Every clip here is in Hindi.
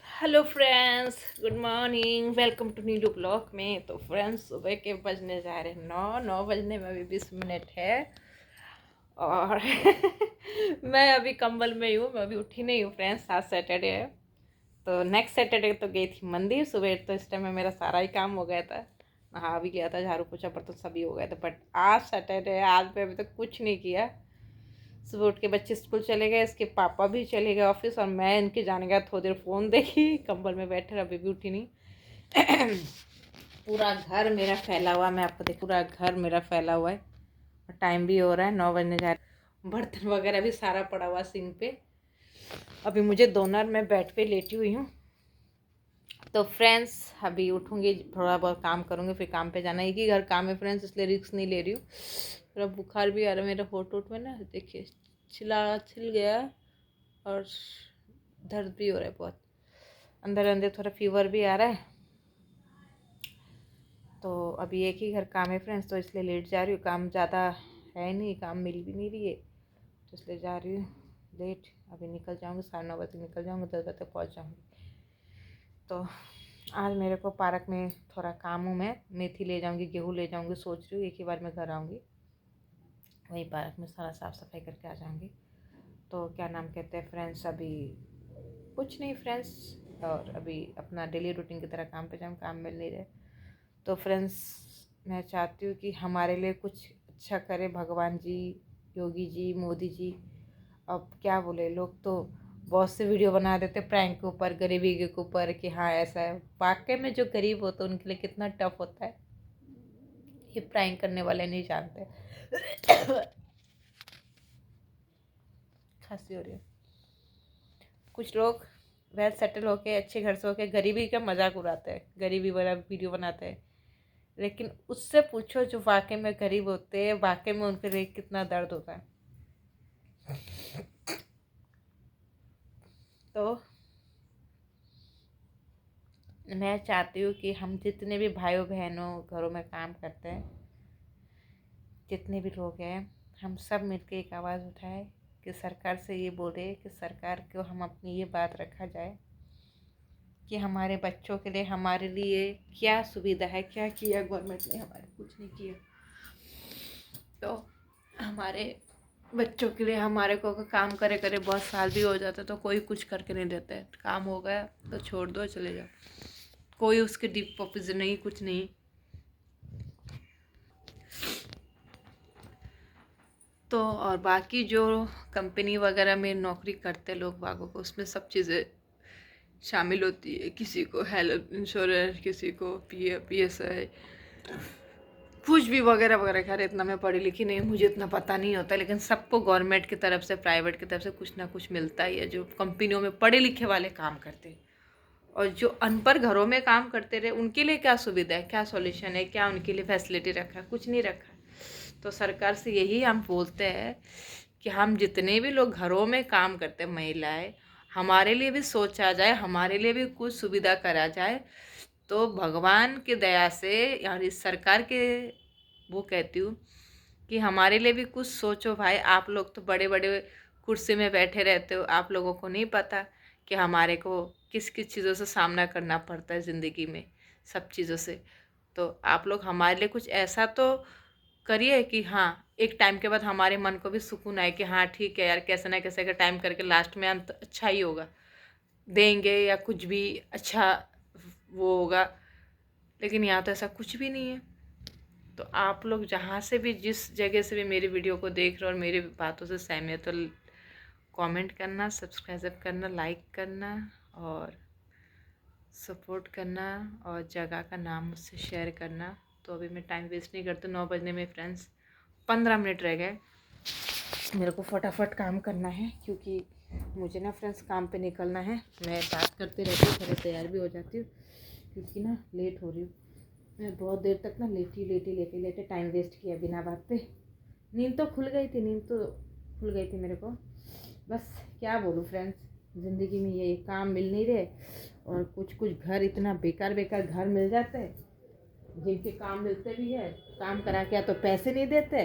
Hello friends, good morning. Welcome to new blog में। तो फ्रेंड्स, सुबह के बजने जा रहे हैं 9 बजने में अभी 20 मिनट है। और मैं अभी कंबल में ही हूँ, मैं अभी उठी नहीं हूँ फ्रेंड्स। आज सैटरडे है, तो नेक्स्ट सैटरडे तो गई थी मंदिर सुबह। तो इस टाइम में मेरा सारा ही काम हो गया था, नहा भी गया था, झाड़ू पोछा बर्तन सभी हो गया था। बट आज सैटरडे है, आज मैं अभी तक कुछ नहीं किया। सुबह उठ के बच्चे स्कूल चले गए, इसके पापा भी चले गए ऑफिस, और मैं इनके जाने का थोड़ी देर फ़ोन देखी, कंबल में बैठे, अभी भी उठी नहीं। पूरा घर मेरा फैला हुआ, मैं आपको देख, पूरा घर मेरा फैला हुआ है। और टाइम भी हो रहा है, 9 बजने जा रहे। बर्तन वगैरह भी सारा पड़ा हुआ सिंक पे। अभी मुझे दोनों में बेड पे लेटी हुई हूँ। तो फ्रेंड्स, अभी उठूँगी, थोड़ा बहुत काम करूँगी, फिर काम पे जाना। एक ही घर काम है फ्रेंड्स, इसलिए रिस्क नहीं ले रही हूँ। थोड़ा बुखार भी आ रहा है मेरे होठ में ना, देखिए छिल गया, और दर्द भी हो रहा है बहुत, अंदर अंदर थोड़ा फीवर भी आ रहा है। तो अभी एक ही घर काम है फ्रेंड्स, तो इसलिए लेट जा रही हूँ। काम ज़्यादा है नहीं, काम मिल भी नहीं रही है, तो इसलिए जा रही हूँ लेट। अभी निकल जाऊँगी, 9:30 निकल जाऊँगी, 10 बजे तक पहुँच जाऊँगी। तो आज मेरे को पार्क में थोड़ा काम हूँ, मैं मेथी ले जाऊँगी, गेहूँ ले जाऊँगी, सोच रही हूँ एक ही बार में घर आऊँगी। वहीं पार्क में सारा साफ़ सफाई करके आ जाऊँगी। तो क्या नाम कहते हैं फ्रेंड्स, अभी कुछ नहीं फ्रेंड्स, और अभी अपना डेली रूटीन की तरह काम पे जाऊँ, काम मिल नहीं रहे। तो फ्रेंड्स, मैं चाहती हूँ कि हमारे लिए कुछ अच्छा करे भगवान जी, योगी जी, मोदी जी। अब क्या बोले, लोग तो बहुत से वीडियो बना देते प्रैंक के ऊपर, गरीबी के ऊपर, कि हाँ ऐसा है। वाकई में जो गरीब होता है उनके लिए कितना टफ होता है, ये प्रैंक करने वाले नहीं जानते। खांसी हो रही है। कुछ लोग वेल सेटल होके, अच्छे घर से होके, गरीबी का मजाक उड़ाते हैं, गरीबी वाला वीडियो बनाते हैं। लेकिन उससे पूछो जो वाकई में गरीब होते हैं, वाकई में उनके लिए कितना दर्द होता है। तो मैं चाहती हूँ कि हम जितने भी भाइयों बहनों घरों में काम करते हैं, जितने भी लोग हैं, हम सब मिलकर एक आवाज़ उठाएं कि सरकार से ये बोले कि सरकार को हम अपनी ये बात रखा जाए कि हमारे बच्चों के लिए, हमारे लिए क्या सुविधा है, क्या किया गवर्नमेंट ने, हमारे कुछ नहीं किया। तो हमारे बच्चों के लिए हमारे को काम करे करे बहुत साल भी हो जाते, तो कोई कुछ करके नहीं देते। काम हो गया तो छोड़ दो, चले जाओ, कोई उसके डीप ऑफिस नहीं, कुछ नहीं। तो और बाकी जो कंपनी वगैरह में नौकरी करते लोग बागों को, उसमें सब चीज़ें शामिल होती है। किसी को हेल्थ इंश्योरेंस, किसी को PF PSI, कुछ भी वगैरह वगैरह। खैर इतना मैं पढ़ी लिखी नहीं, मुझे इतना पता नहीं होता, लेकिन सबको गवर्नमेंट की तरफ से, प्राइवेट की तरफ से कुछ ना कुछ मिलता ही है, जो कंपनियों में पढ़े लिखे वाले काम करते हैं। और जो अनपढ़ घरों में काम करते रहे, उनके लिए क्या सुविधा है, क्या सॉल्यूशन है, क्या उनके लिए फैसिलिटी रखा है? कुछ नहीं रखा है। तो सरकार से यही हम बोलते हैं कि हम जितने भी लोग घरों में काम करते हैं, महिलाएं, हमारे लिए भी सोचा जाए, हमारे लिए भी कुछ सुविधा करा जाए। तो भगवान की दया से, यार इस सरकार के, वो कहती हूँ कि हमारे लिए भी कुछ सोचो भाई। आप लोग तो बड़े बड़े कुर्सी में बैठे रहते हो, आप लोगों को नहीं पता कि हमारे को किस किस चीज़ों से सामना करना पड़ता है ज़िंदगी में, सब चीज़ों से। तो आप लोग हमारे लिए कुछ ऐसा तो करिए कि हाँ, एक टाइम के बाद हमारे मन को भी सुकून आए कि हाँ ठीक है यार, कैसे ना कैसे का टाइम करके लास्ट में अंत अच्छा ही होगा, देंगे या कुछ भी अच्छा वो होगा। लेकिन यहाँ तो ऐसा कुछ भी नहीं है। तो आप लोग जहाँ से भी, जिस जगह से भी मेरी वीडियो को देख रहे हो और मेरी बातों से सहमत हो, तो कमेंट करना, सब्सक्राइब करना, लाइक करना, और सपोर्ट करना, और जगह का नाम मुझसे शेयर करना। तो अभी मैं टाइम वेस्ट नहीं करती, 9 बजने में फ्रेंड्स 15 मिनट रह गए। मेरे को फटाफट काम करना है, क्योंकि मुझे ना फ्रेंड्स काम पे निकलना है। मैं बात करते रहती हूँ, थोड़ी तैयार भी हो जाती हूँ, क्योंकि ना लेट हो रही हूँ। मैं बहुत देर तक ना लेटे टाइम वेस्ट किया बिना बात पे। नींद तो खुल गई थी, मेरे को। बस क्या बोलूँ फ्रेंड्स, ज़िंदगी में ये काम मिल नहीं रहे, और कुछ कुछ घर इतना बेकार बेकार घर मिल जाते हैं, जिनके काम मिलते भी है, काम करा के या तो पैसे नहीं देते,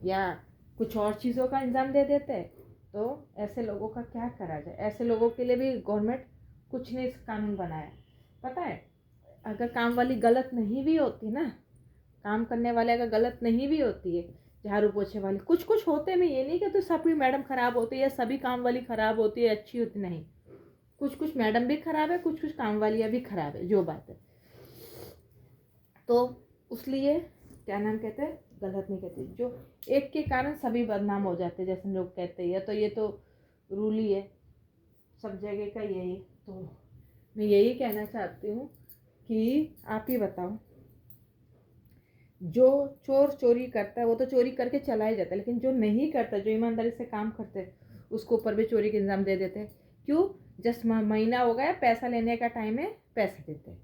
या कुछ और चीज़ों का इंजाम दे देते हैं, तो ऐसे लोगों का क्या करा जाए? ऐसे लोगों के लिए भी गवर्नमेंट कुछ नहीं कानून बनाया। पता है, अगर काम वाली गलत नहीं भी होती ना, काम करने वाले अगर गलत नहीं भी होती है, झाड़ू पोछे वाली कुछ कुछ होते हैं, मैं ये नहीं कहती सभी मैडम खराब होती है या सभी काम वाली खराब होती है अच्छी होती, नहीं, कुछ कुछ मैडम भी खराब है, कुछ कुछ काम वालियाँ भी खराब है, जो बात है। तो उसलिए क्या नाम कहते हैं, गलत नहीं कहते, जो एक के कारण सभी बदनाम हो जाते हैं जैसे लोग कहते हैं, तो ये तो रूल ही है सब जगह का यही। तो मैं यही कहना चाहती हूँ कि आप ही बताओ, जो चोर चोरी करता है वो तो चोरी करके चला ही जाता है, लेकिन जो नहीं करता, जो ईमानदारी से काम करते हैं, उसको ऊपर भी चोरी के इंजाम दे देते हैं। क्यों? जस्ट महीना हो गया, पैसा लेने का टाइम है, पैसे देते हैं।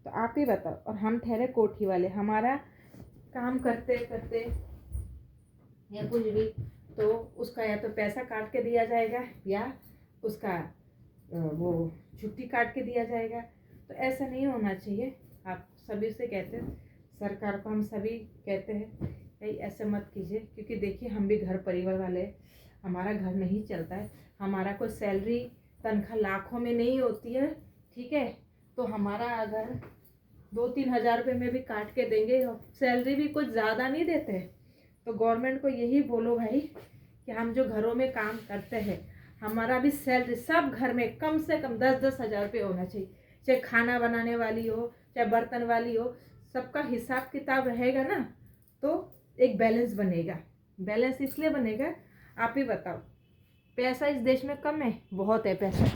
तो आप ही बताओ, और हम ठहरे कोठी वाले, हमारा काम करते करते या कुछ भी, तो उसका या तो पैसा काट के दिया जाएगा या उसका वो छुट्टी काट के दिया जाएगा। तो ऐसा नहीं होना चाहिए। आप सभी से कहते हैं, सरकार को हम सभी कहते हैं, भाई ऐसे मत कीजिए, क्योंकि देखिए हम भी घर परिवार वाले, हमारा घर नहीं चलता है, हमारा कोई सैलरी तनख्वाह लाखों में नहीं होती है, ठीक है। तो हमारा अगर 2-3 हज़ार रुपये में भी काट के देंगे, सैलरी भी कुछ ज़्यादा नहीं देते। तो गवर्नमेंट को यही बोलो भाई कि हम जो घरों में काम करते हैं, हमारा भी सैलरी सब घर में कम से कम 10-10 हज़ार रुपये होना चाहिए। चाहे खाना बनाने वाली हो, चाहे बर्तन वाली हो, सबका हिसाब किताब रहेगा ना, तो एक बैलेंस बनेगा। बैलेंस इसलिए बनेगा, आप ही बताओ, पैसा इस देश में कम है, बहुत है पैसा,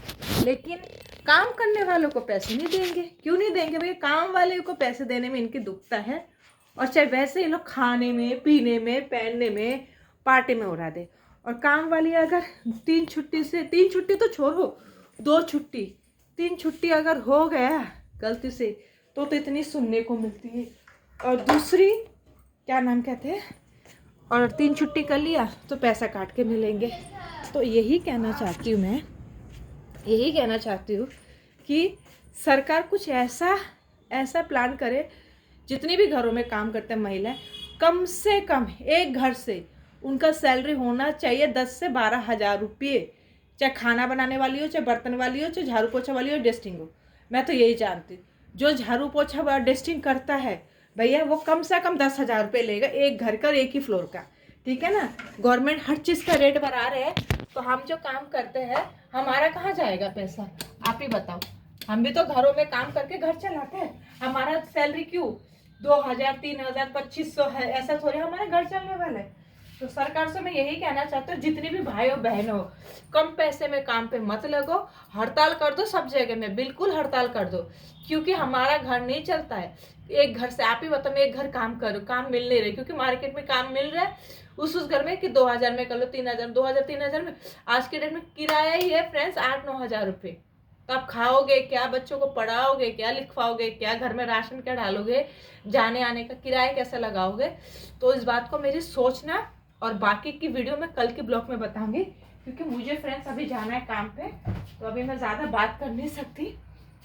लेकिन काम करने वालों को पैसे नहीं देंगे। क्यों नहीं देंगे भैया? काम वाले को पैसे देने में इनकी दुखता है, और चाहे वैसे ये लोग खाने में, पीने में, पहनने में, पार्टी में उड़ा दे। और काम वाली अगर 3 छुट्टी तो छोड़ो, 2 छुट्टी 3 छुट्टी अगर हो गया गलती से, तो इतनी सुनने को मिलती है। और दूसरी क्या नाम कहते हैं, और 3 छुट्टी कर लिया तो पैसा काट के मिलेंगे। तो यही कहना चाहती हूँ मैं, यही कहना चाहती हूँ कि सरकार कुछ ऐसा प्लान करे, जितनी भी घरों में काम करते हैं महिलाएं, कम से कम एक घर से उनका सैलरी होना चाहिए 10 से 12 हज़ार रुपये। चाहे खाना बनाने वाली हो, चाहे बर्तन वाली हो, चाहे झाड़ू पोछा वाली हो, डस्टिंग हो। मैं तो यही जानती हूँ, जो झाड़ू पोछा डस्टिंग करता है भैया, वो कम से कम 10 हज़ार रुपये लेगा एक घर का, एक ही फ्लोर का, ठीक है ना। गवर्नमेंट हर चीज़ का रेट बढ़ा रहे हैं, तो हम जो काम करते हैं हमारा कहाँ जाएगा पैसा? आप ही बताओ। हम भी तो घरों में काम करके घर चलाते हैं, हमारा सैलरी क्यों 2,000, 3,000, 2,500 है? ऐसा थोड़ी हमारा घर चलने वाला है। तो सरकार से मैं यही कहना चाहती हूँ, जितनी भी भाई और बहन हो, कम पैसे में काम पे मत लगो, हड़ताल कर दो सब जगह में, बिल्कुल हड़ताल कर दो, क्योंकि हमारा घर नहीं चलता है एक घर से। आप ही बताओ, मैं एक घर काम करूँ, काम मिल नहीं रही, क्योंकि मार्केट में काम मिल रहा है उस घर में कि 2,000 में कर लो, 3,000, 2,000, 3,000 में। आज के डेट में किराया ही है फ्रेंड्स 8-9 हज़ार रुपये। तो आप खाओगे क्या, बच्चों को पढ़ाओगे क्या, लिखवाओगे क्या, घर में राशन क्या डालोगे, जाने आने का किराया कैसे लगाओगे? तो इस बात को मेरी सोचना, और बाकी की वीडियो मैं कल के ब्लॉग में बताऊंगी, क्योंकि मुझे फ्रेंड्स अभी जाना है काम पे, तो अभी मैं ज़्यादा बात कर नहीं सकती,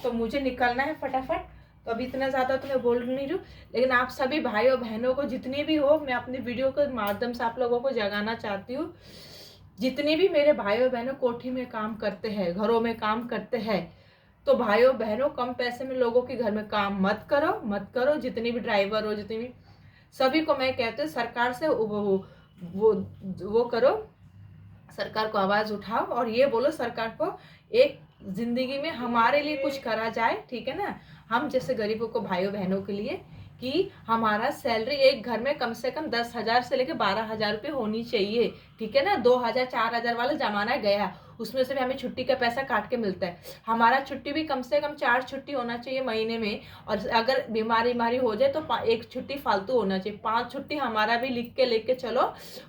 तो मुझे निकलना है फटाफट। तो अभी इतना ज़्यादा तो मैं बोल नहीं रही हूँ, लेकिन आप सभी भाई और बहनों को जितनी भी हो, मैं अपनी वीडियो के माध्यम से आप लोगों को जगाना चाहती हूँ। जितने भी मेरे भाई और बहनों कोठी में काम करते हैं, घरों में काम करते हैं, तो भाइयों बहनों, कम पैसे में लोगों के घर में काम मत करो, मत करो। जितनी भी ड्राइवर हो, जितनी भी, सभी को मैं कहती हूँ, सरकार से वो करो, सरकार को आवाज़ उठाओ और ये बोलो सरकार को, एक जिंदगी में हमारे लिए कुछ करा जाए, ठीक है ना। हम जैसे गरीबों को, भाइयों बहनों के लिए, कि हमारा सैलरी एक घर में कम से कम 10 हज़ार से लेकर 12 हज़ार रुपये होनी चाहिए, ठीक है ना। 2,000, 4,000 वाला जमाना गया, उसमें से भी हमें छुट्टी का पैसा काट के मिलता है। हमारा छुट्टी भी कम से कम 4 छुट्टी होना चाहिए महीने में, और अगर बीमारी हो जाए तो 1 छुट्टी फालतू होना चाहिए। 5 छुट्टी हमारा भी लिख के लेके चलो,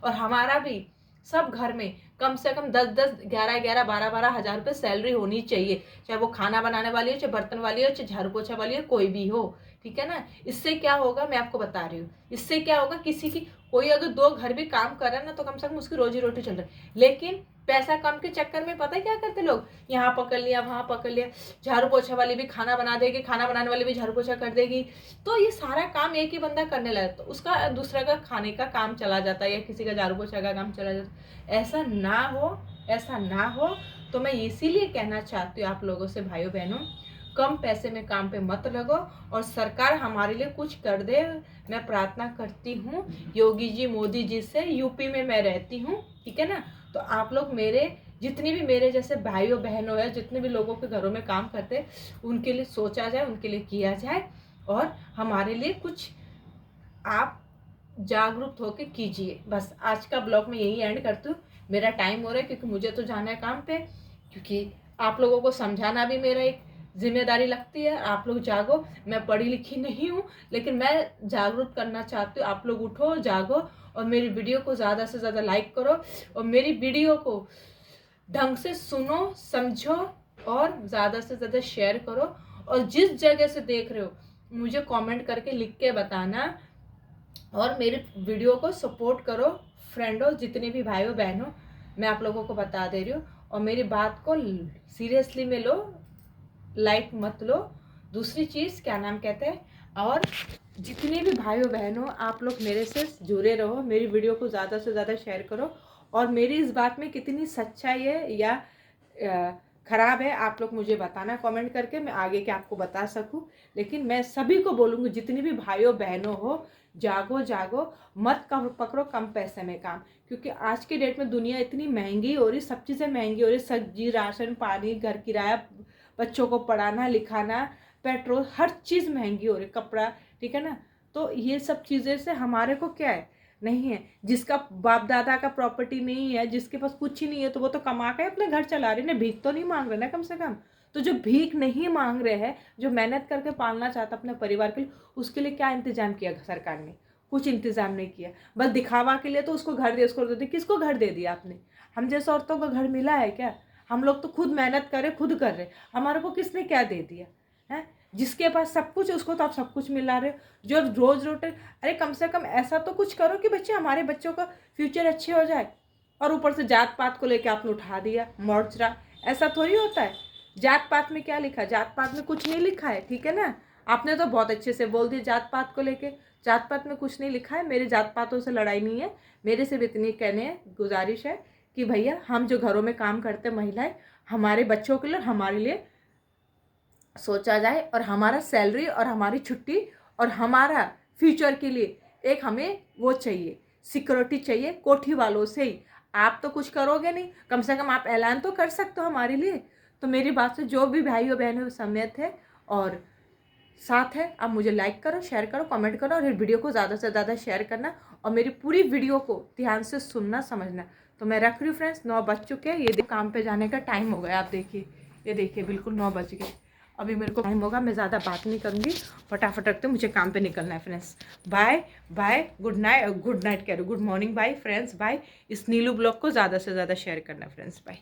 और हमारा भी सब घर में कम से कम 10-10, 11-11, 12-12 हज़ार रुपये सैलरी होनी चाहिए, चाहे वो खाना बनाने वाली हो, चाहे बर्तन वाली हो, चाहे झाड़ू पोछा वाली हो, कोई भी हो, ठीक है ना। इससे क्या होगा, मैं आपको बता रही हूँ, इससे क्या होगा, किसी की कोई अगर 2 घर भी काम कर रहा है ना, तो कम से कम उसकी रोजी रोटी चल रही है। लेकिन पैसा कम के चक्कर में पता है क्या करते लोग, यहाँ पकड़ लिया वहाँ पकड़ लिया, झाड़ू पोछा वाली भी खाना बना देगी, खाना बनाने वाली भी झाड़ू पोछा कर देगी, तो ये सारा काम एक ही बंदा करने लगा तो उसका दूसरा का खाने का काम चला जाता है या किसी का झाड़ू पोछा का काम चला जाता है। ऐसा ना हो, ऐसा ना हो। तो मैं इसीलिए कहना चाहती हूँ आप लोगों से भाइयों बहनों, कम पैसे में काम पे मत लगो और सरकार हमारे लिए कुछ कर दे। मैं प्रार्थना करती हूँ योगी जी मोदी जी से, यूपी में मैं रहती हूँ, ठीक है ना। तो आप लोग मेरे जितनी भी मेरे जैसे भाइयों बहनों है, जितने भी लोगों के घरों में काम करते हैं, उनके लिए सोचा जाए, उनके लिए किया जाए और हमारे लिए कुछ आप जागरूक होकर कीजिए। बस आज का ब्लॉग में यही एंड करती हूँ। मेरा टाइम हो रहा है क्योंकि मुझे तो जाना है काम पे, क्योंकि आप लोगों को समझाना भी मेरा एक जिम्मेदारी लगती है। आप लोग जागो, मैं पढ़ी लिखी नहीं हूँ लेकिन मैं जागरूक करना चाहती हूँ। आप लोग उठो, जागो और मेरी वीडियो को ज़्यादा से ज़्यादा लाइक करो और मेरी वीडियो को ढंग से सुनो, समझो और ज़्यादा से ज़्यादा शेयर करो। और जिस जगह से देख रहे हो मुझे कमेंट करके लिख के बताना और मेरे वीडियो को सपोर्ट करो। फ्रेंडों, जितने भी भाइयों बहनों, मैं आप लोगों को बता दे रही हूँ और मेरी बात को सीरियसली में लो, लाइट मत लो। दूसरी चीज़ क्या नाम कहते हैं, और जितने भी भाइयों बहनों आप लोग मेरे से जुड़े रहो, मेरी वीडियो को ज़्यादा से ज़्यादा शेयर करो और मेरी इस बात में कितनी सच्चाई है या ख़राब है आप लोग मुझे बताना कमेंट करके, मैं आगे के आपको बता सकूं। लेकिन मैं सभी को बोलूँगी जितनी भी भाइयों बहनों हो, जागो जागो, मत कम पकड़ो कम पैसे में काम, क्योंकि आज के डेट में दुनिया इतनी महंगी हो रही, सब चीज़ें महंगी हो रही, सब्जी, राशन पानी, घर किराया, बच्चों को पढ़ाना लिखाना, पेट्रोल, हर चीज़ महंगी हो रही, कपड़ा, ठीक है ना। तो ये सब चीज़ें से हमारे को क्या है, नहीं है, जिसका बाप दादा का प्रॉपर्टी नहीं है, जिसके पास कुछ ही नहीं है, तो वो तो कमा के अपने घर चला रहे ना, भीख तो नहीं मांग रहे ना कम से कम। तो जो भीख नहीं मांग रहे हैं, जो मेहनत करके पालना चाहता अपने परिवार के लिए, उसके लिए क्या इंतजाम किया सरकार ने? कुछ इंतजाम नहीं किया, बस दिखावा के लिए तो उसको घर दे, उसको दे दिया। किसको घर दे दिया आपने? हम जैसे औरतों को घर मिला है क्या? हम लोग तो खुद मेहनत कर रहे, खुद कर रहे, हमारे को किसने क्या दे दिया है? जिसके पास सब कुछ उसको तो आप सब कुछ मिला रहे हो, जो रोज रोटे। अरे कम से कम ऐसा तो कुछ करो कि बच्चे, हमारे बच्चों का फ्यूचर अच्छे हो जाए। और ऊपर से जात पात को लेके आपने उठा दिया मोर्चा, ऐसा थोड़ी होता है। जात पात में क्या लिखा है? जात पात में कुछ नहीं लिखा है, ठीक है ना। आपने तो बहुत अच्छे से बोल दिया जात पात को लेके, जात पात में कुछ नहीं लिखा है। मेरे जात पातों से लड़ाई नहीं है, मेरे से भी इतनी कहने गुजारिश है कि भैया हम जो घरों में काम करते महिलाएं, हमारे बच्चों के लिए, हमारे लिए सोचा जाए और हमारा सैलरी और हमारी छुट्टी और हमारा फ्यूचर के लिए एक हमें वो चाहिए, सिक्योरिटी चाहिए कोठी वालों से ही। आप तो कुछ करोगे नहीं, कम से कम आप ऐलान तो कर सकते हो हमारे लिए। तो मेरी बात से जो भी भाइयों बहनों सहमत है और साथ है, आप मुझे लाइक करो, शेयर करो, कमेंट करो और इस वीडियो को ज़्यादा से ज़्यादा शेयर करना और मेरी पूरी वीडियो को ध्यान से सुनना, समझना। तो मैं रख रही हूँ फ्रेंड्स, 9 बज चुके हैं, ये काम पे जाने का टाइम हो गया। आप देखिए, ये देखिए बिल्कुल 9 बज गए। अभी मेरे को टाइम होगा, मैं ज़्यादा बात नहीं करूँगी, फटाफट रखते, मुझे काम पे निकलना है friends. Bye bye, good night, good night कह रही हूँ, good morning, bye friends, bye. इस नीलू ब्लॉग को ज़्यादा से ज़्यादा शेयर करना फ्रेंड्स, बाय।